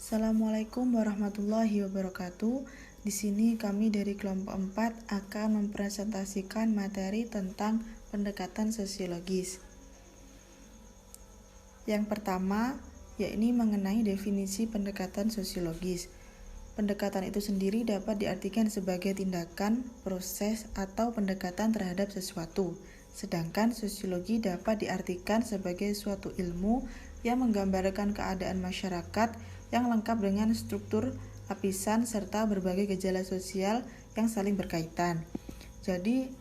Assalamualaikum warahmatullahi wabarakatuh. Di sini kami dari kelompok 4 akan mempresentasikan materi tentang pendekatan sosiologis. Yang pertama, yakni mengenai definisi pendekatan sosiologis. Pendekatan itu sendiri dapat diartikan sebagai tindakan, proses, atau pendekatan terhadap sesuatu. Sedangkan sosiologi dapat diartikan sebagai suatu ilmu yang menggambarkan keadaan masyarakat yang lengkap dengan struktur, lapisan, serta berbagai gejala sosial yang saling berkaitan. Jadi,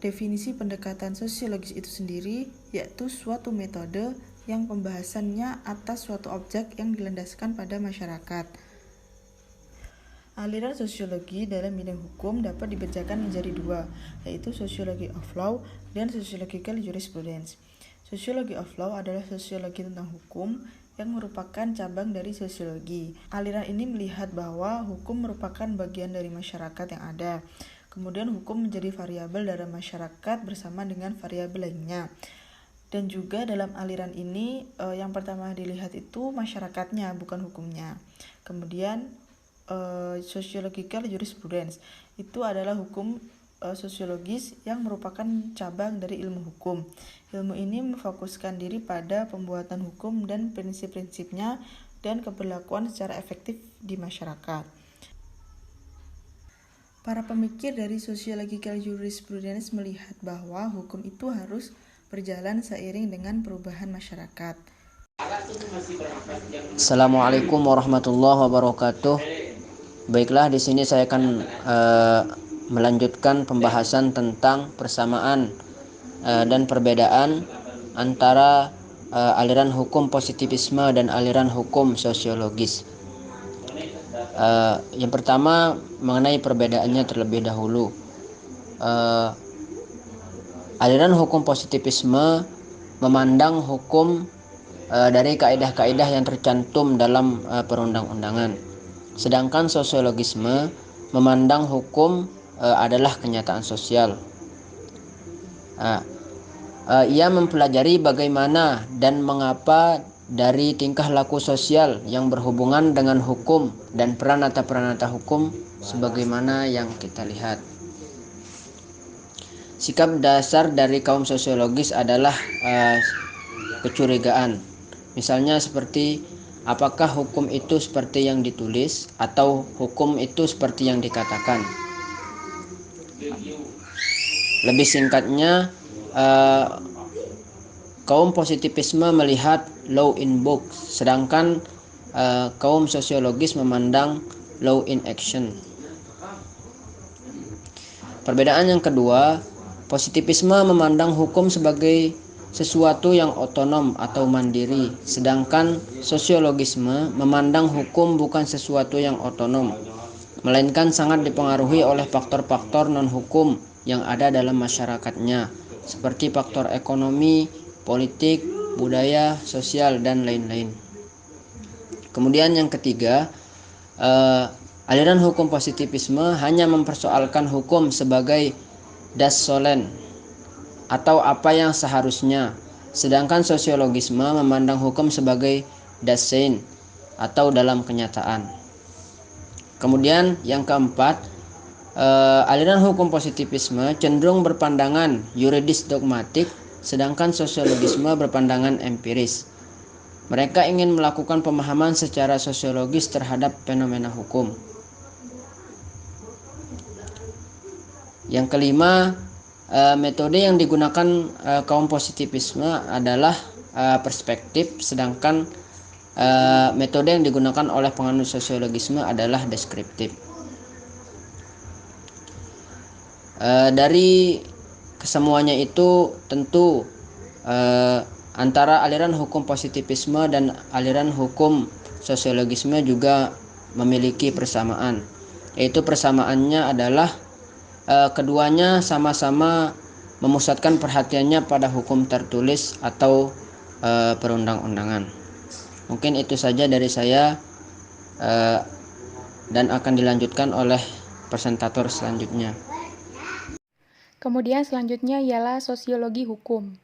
definisi pendekatan sosiologis itu sendiri yaitu suatu metode yang pembahasannya atas suatu objek yang dilandaskan pada masyarakat. Aliran sosiologi dalam bidang hukum dapat dibedakan menjadi dua, yaitu Sociology of Law dan Sociological Jurisprudence. Sociology of Law adalah sosiologi tentang hukum yang merupakan cabang dari sosiologi. Aliran ini melihat bahwa hukum merupakan bagian dari masyarakat yang ada. Kemudian hukum menjadi variabel dalam masyarakat bersama dengan variabel lainnya. Dan juga dalam aliran ini yang pertama dilihat itu masyarakatnya, bukan hukumnya. Kemudian Sociological Jurisprudence itu adalah hukum sosiologis yang merupakan cabang dari ilmu hukum. Ilmu ini memfokuskan diri pada pembuatan hukum dan prinsip-prinsipnya dan keberlakuan secara efektif di masyarakat. Para pemikir dari Sociological Jurisprudence melihat bahwa hukum itu harus berjalan seiring dengan perubahan masyarakat. Assalamualaikum warahmatullahi wabarakatuh. Baiklah, di sini saya akan melanjutkan pembahasan tentang persamaan dan perbedaan antara aliran hukum positivisme dan aliran hukum sosiologis. Yang pertama mengenai perbedaannya terlebih dahulu. Aliran hukum positivisme memandang hukum dari kaidah-kaidah yang tercantum dalam perundang-undangan. Sedangkan sosiologisme memandang hukum adalah kenyataan sosial. Ia mempelajari bagaimana dan mengapa dari tingkah laku sosial yang berhubungan dengan hukum dan peranata-peranata hukum sebagaimana yang kita lihat. Sikap dasar dari kaum sosiologis adalah kecurigaan. Misalnya seperti apakah hukum itu seperti yang ditulis atau hukum itu seperti yang dikatakan. Lebih singkatnya, kaum positivisme melihat law in book, sedangkan kaum sosiologis memandang law in action. Perbedaan yang kedua, positivisme memandang hukum sebagai sesuatu yang otonom atau mandiri, sedangkan sosiologisme memandang hukum bukan sesuatu yang otonom, melainkan sangat dipengaruhi oleh faktor-faktor non-hukum yang ada dalam masyarakatnya, seperti faktor ekonomi, politik, budaya, sosial, dan lain-lain. Kemudian yang ketiga, aliran hukum positivisme hanya mempersoalkan hukum sebagai das solem atau apa yang seharusnya, sedangkan sosiologisme memandang hukum sebagai das sein atau dalam kenyataan. Kemudian yang keempat, aliran hukum positivisme cenderung berpandangan yuridis dogmatik, sedangkan sosiologisme berpandangan empiris. Mereka ingin melakukan pemahaman secara sosiologis terhadap fenomena hukum. Yang kelima, metode yang digunakan kaum positivisme adalah perspektif, sedangkan metode yang digunakan oleh penganut sosiologisme adalah deskriptif. Dari kesemuanya itu tentu antara aliran hukum positivisme dan aliran hukum sosiologisme juga memiliki persamaan, yaitu persamaannya adalah keduanya sama-sama memusatkan perhatiannya pada hukum tertulis atau perundang-undangan. Mungkin itu saja dari saya dan akan dilanjutkan oleh presentator selanjutnya. Kemudian selanjutnya ialah sosiologi hukum.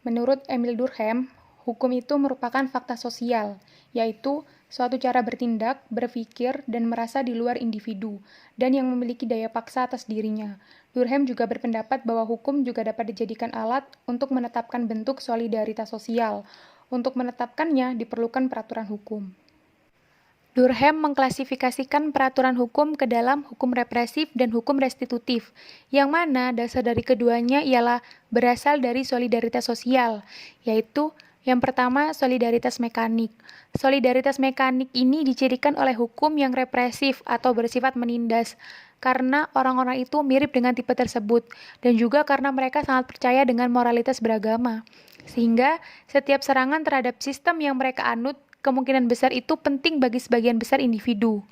Menurut Emil Durkheim, hukum itu merupakan fakta sosial, yaitu suatu cara bertindak, berpikir, dan merasa di luar individu, dan yang memiliki daya paksa atas dirinya. Durkheim juga berpendapat bahwa hukum juga dapat dijadikan alat untuk menetapkan bentuk solidaritas sosial. Untuk menetapkannya diperlukan peraturan hukum. Durkheim mengklasifikasikan peraturan hukum ke dalam hukum represif dan hukum restitutif, yang mana dasar dari keduanya ialah berasal dari solidaritas sosial, yaitu yang pertama solidaritas mekanik. Solidaritas mekanik ini dicirikan oleh hukum yang represif atau bersifat menindas, karena orang-orang itu mirip dengan tipe tersebut, dan juga karena mereka sangat percaya dengan moralitas beragama. Sehingga setiap serangan terhadap sistem yang mereka anut kemungkinan besar itu penting bagi sebagian besar individu.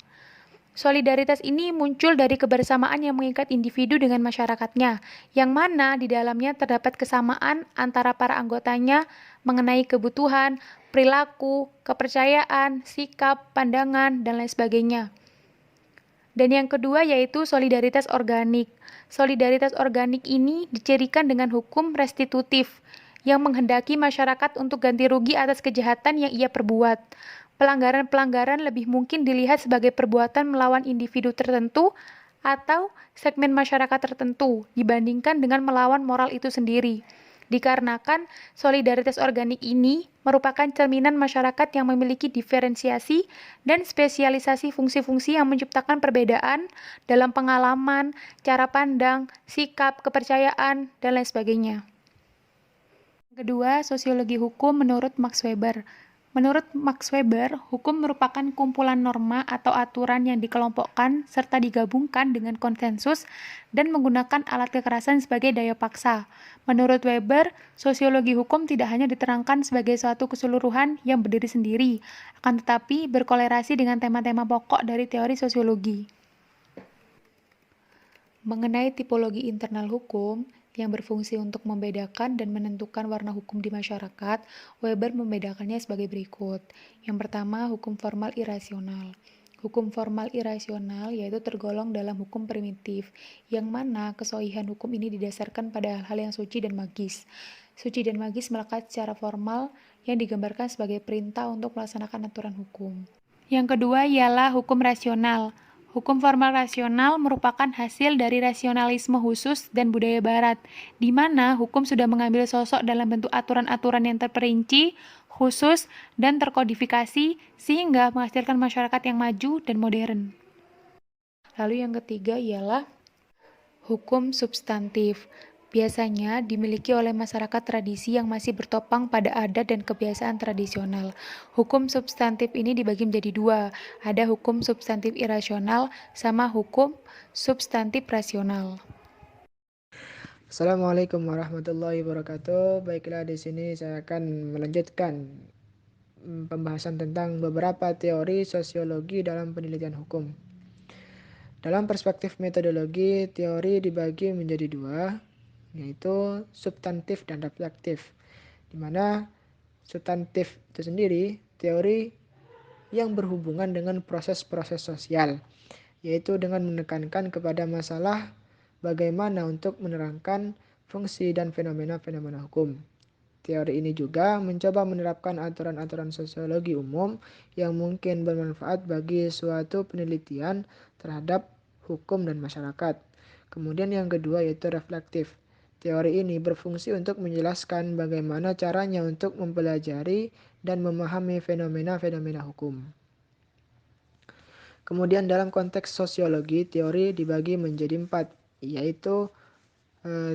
Solidaritas ini muncul dari kebersamaan yang mengikat individu dengan masyarakatnya, yang mana di dalamnya terdapat kesamaan antara para anggotanya mengenai kebutuhan, perilaku, kepercayaan, sikap, pandangan, dan lain sebagainya. Dan yang kedua yaitu solidaritas organik. Solidaritas organik ini dicirikan dengan hukum restitutif, yang menghendaki masyarakat untuk ganti rugi atas kejahatan yang ia perbuat. Pelanggaran-pelanggaran lebih mungkin dilihat sebagai perbuatan melawan individu tertentu atau segmen masyarakat tertentu dibandingkan dengan melawan moral itu sendiri. Dikarenakan solidaritas organik ini merupakan cerminan masyarakat yang memiliki diferensiasi dan spesialisasi fungsi-fungsi yang menciptakan perbedaan dalam pengalaman, cara pandang, sikap, kepercayaan, dan lain sebagainya. Kedua, sosiologi hukum menurut Max Weber. Menurut Max Weber, hukum merupakan kumpulan norma atau aturan yang dikelompokkan serta digabungkan dengan konsensus dan menggunakan alat kekerasan sebagai daya paksa. Menurut Weber, sosiologi hukum tidak hanya diterangkan sebagai suatu keseluruhan yang berdiri sendiri, akan tetapi berkolerasi dengan tema-tema pokok dari teori sosiologi. Mengenai tipologi internal hukum, yang berfungsi untuk membedakan dan menentukan warna hukum di masyarakat, Weber membedakannya sebagai berikut. Yang pertama, hukum formal irasional. Hukum formal irasional yaitu tergolong dalam hukum primitif, yang mana kesohihan hukum ini didasarkan pada hal-hal yang suci dan magis. Suci dan magis melekat secara formal yang digambarkan sebagai perintah untuk melaksanakan aturan hukum. Yang kedua ialah hukum rasional. Hukum formal rasional merupakan hasil dari rasionalisme khusus dan budaya barat, di mana hukum sudah mengambil sosok dalam bentuk aturan-aturan yang terperinci, khusus, dan terkodifikasi, sehingga menghasilkan masyarakat yang maju dan modern. Lalu yang ketiga ialah hukum substantif. Biasanya dimiliki oleh masyarakat tradisi yang masih bertopang pada adat dan kebiasaan tradisional. Hukum substantif ini dibagi menjadi dua, ada hukum substantif irasional sama hukum substantif rasional. Assalamualaikum warahmatullahi wabarakatuh. Baiklah, di sini saya akan melanjutkan pembahasan tentang beberapa teori sosiologi dalam penelitian hukum. Dalam perspektif metodologi, teori dibagi menjadi dua, yaitu substantif dan reflektif. Di mana substantif itu sendiri teori yang berhubungan dengan proses-proses sosial, yaitu dengan menekankan kepada masalah bagaimana untuk menerangkan fungsi dan fenomena-fenomena hukum. Teori ini juga mencoba menerapkan aturan-aturan sosiologi umum yang mungkin bermanfaat bagi suatu penelitian terhadap hukum dan masyarakat. Kemudian yang kedua yaitu reflektif. Teori ini berfungsi untuk menjelaskan bagaimana caranya untuk mempelajari dan memahami fenomena-fenomena hukum. Kemudian dalam konteks sosiologi, teori dibagi menjadi 4, yaitu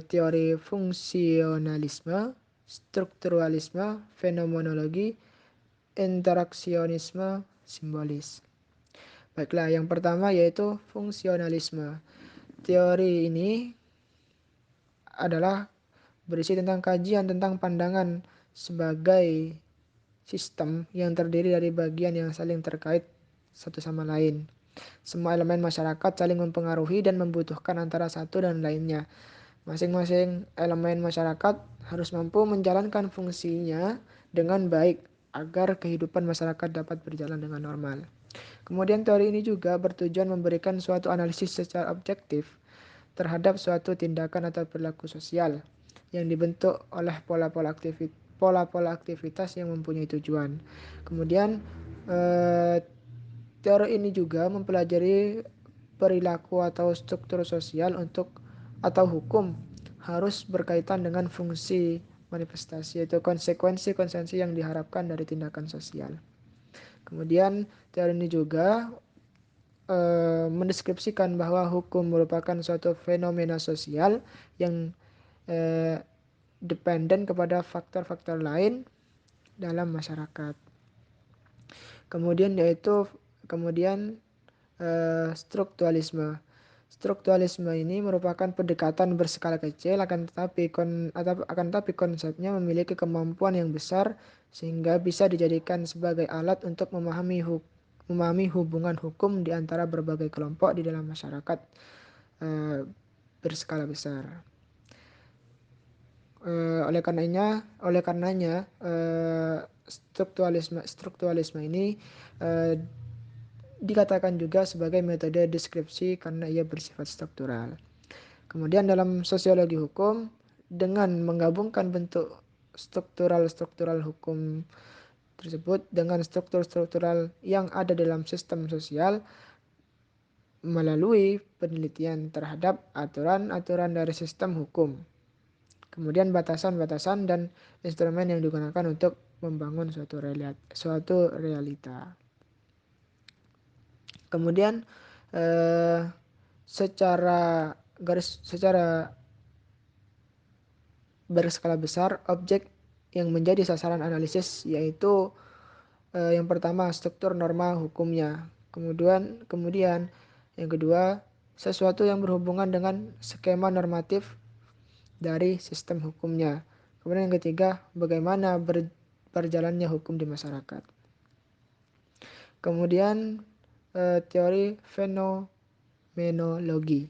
teori fungsionalisme, strukturalisme, fenomenologi, interaksionisme, simbolis. Baiklah, yang pertama yaitu fungsionalisme. Teori ini adalah berisi tentang kajian tentang pandangan sebagai sistem yang terdiri dari bagian yang saling terkait satu sama lain. Semua elemen masyarakat saling mempengaruhi dan membutuhkan antara satu dan lainnya. Masing-masing elemen masyarakat harus mampu menjalankan fungsinya dengan baik agar kehidupan masyarakat dapat berjalan dengan normal. Kemudian teori ini juga bertujuan memberikan suatu analisis secara objektif terhadap suatu tindakan atau perilaku sosial yang dibentuk oleh pola-pola pola-pola aktivitas yang mempunyai tujuan. Kemudian teori ini juga mempelajari perilaku atau struktur sosial atau hukum harus berkaitan dengan fungsi manifestasi, yaitu konsekuensi yang diharapkan dari tindakan sosial. Kemudian teori ini juga mendeskripsikan bahwa hukum merupakan suatu fenomena sosial yang dependen kepada faktor-faktor lain dalam masyarakat. Kemudian strukturalisme. Strukturalisme ini merupakan pendekatan berskala kecil akan tetapi konsepnya memiliki kemampuan yang besar sehingga bisa dijadikan sebagai alat untuk memahami hubungan hukum di antara berbagai kelompok di dalam masyarakat berskala besar. Oleh karenanya strukturalisme ini dikatakan juga sebagai metode deskripsi karena ia bersifat struktural. Kemudian dalam sosiologi hukum, dengan menggabungkan bentuk struktural hukum tersebut dengan struktural yang ada dalam sistem sosial melalui penelitian terhadap aturan-aturan dari sistem hukum. Kemudian batasan-batasan dan instrumen yang digunakan untuk membangun suatu realita. Kemudian secara berskala besar, objek yang menjadi sasaran analisis yaitu yang pertama struktur norma hukumnya. Kemudian yang kedua sesuatu yang berhubungan dengan skema normatif dari sistem hukumnya. Kemudian yang ketiga bagaimana berjalannya hukum di masyarakat. Kemudian teori fenomenologi.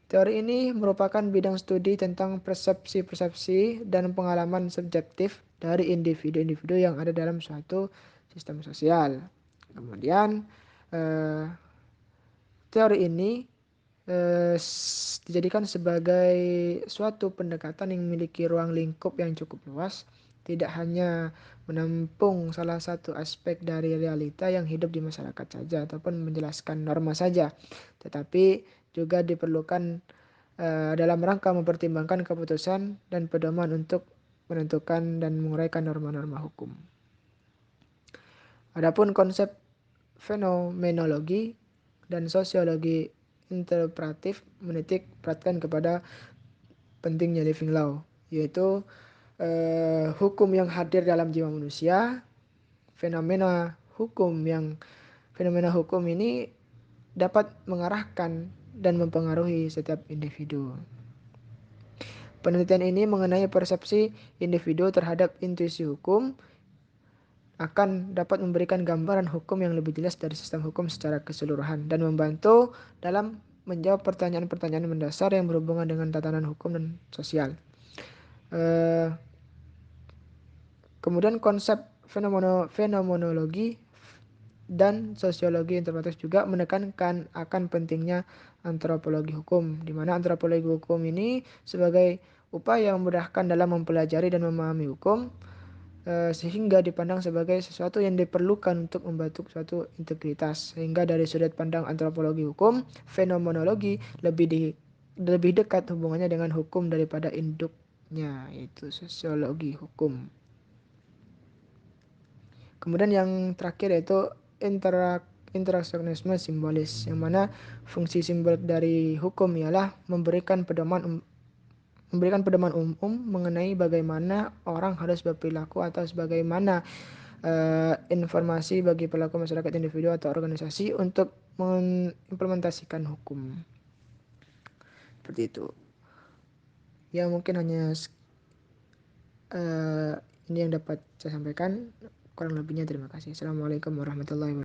Teori ini merupakan bidang studi tentang persepsi-persepsi dan pengalaman subjektif dari individu-individu yang ada dalam suatu sistem sosial. Kemudian teori ini dijadikan sebagai suatu pendekatan yang memiliki ruang lingkup yang cukup luas, tidak hanya menampung salah satu aspek dari realita yang hidup di masyarakat saja ataupun menjelaskan norma saja, tetapi juga diperlukan dalam rangka mempertimbangkan keputusan dan pedoman untuk menentukan dan menguraikan norma-norma hukum. Adapun konsep fenomenologi dan sosiologi interpretif menitik beratkan kepada pentingnya living law, yaitu hukum yang hadir dalam jiwa manusia. Fenomena hukum ini dapat mengarahkan dan mempengaruhi setiap individu. Penelitian ini mengenai persepsi individu terhadap intuisi hukum akan dapat memberikan gambaran hukum yang lebih jelas dari sistem hukum secara keseluruhan dan membantu dalam menjawab pertanyaan-pertanyaan mendasar yang berhubungan dengan tatanan hukum dan sosial. Kemudian konsep fenomenologi dan sosiologi interpretif juga menekankan akan pentingnya antropologi hukum, di mana antropologi hukum ini sebagai upaya memudahkan dalam mempelajari dan memahami hukum, sehingga dipandang sebagai sesuatu yang diperlukan untuk membentuk suatu integritas. Sehingga dari sudut pandang antropologi hukum, fenomenologi lebih dekat hubungannya dengan hukum daripada induknya, yaitu sosiologi hukum. Kemudian yang terakhir yaitu interaksionisme simbolis, yang mana fungsi simbol dari hukum ialah memberikan pedoman umum mengenai bagaimana orang harus berperilaku atau sebagaimana informasi bagi pelaku masyarakat, individu atau organisasi untuk mengimplementasikan hukum. Seperti itu. Ya mungkin hanya ini yang dapat saya sampaikan. Kurang lebihnya terima kasih. Assalamualaikum warahmatullahi wabarakatuh.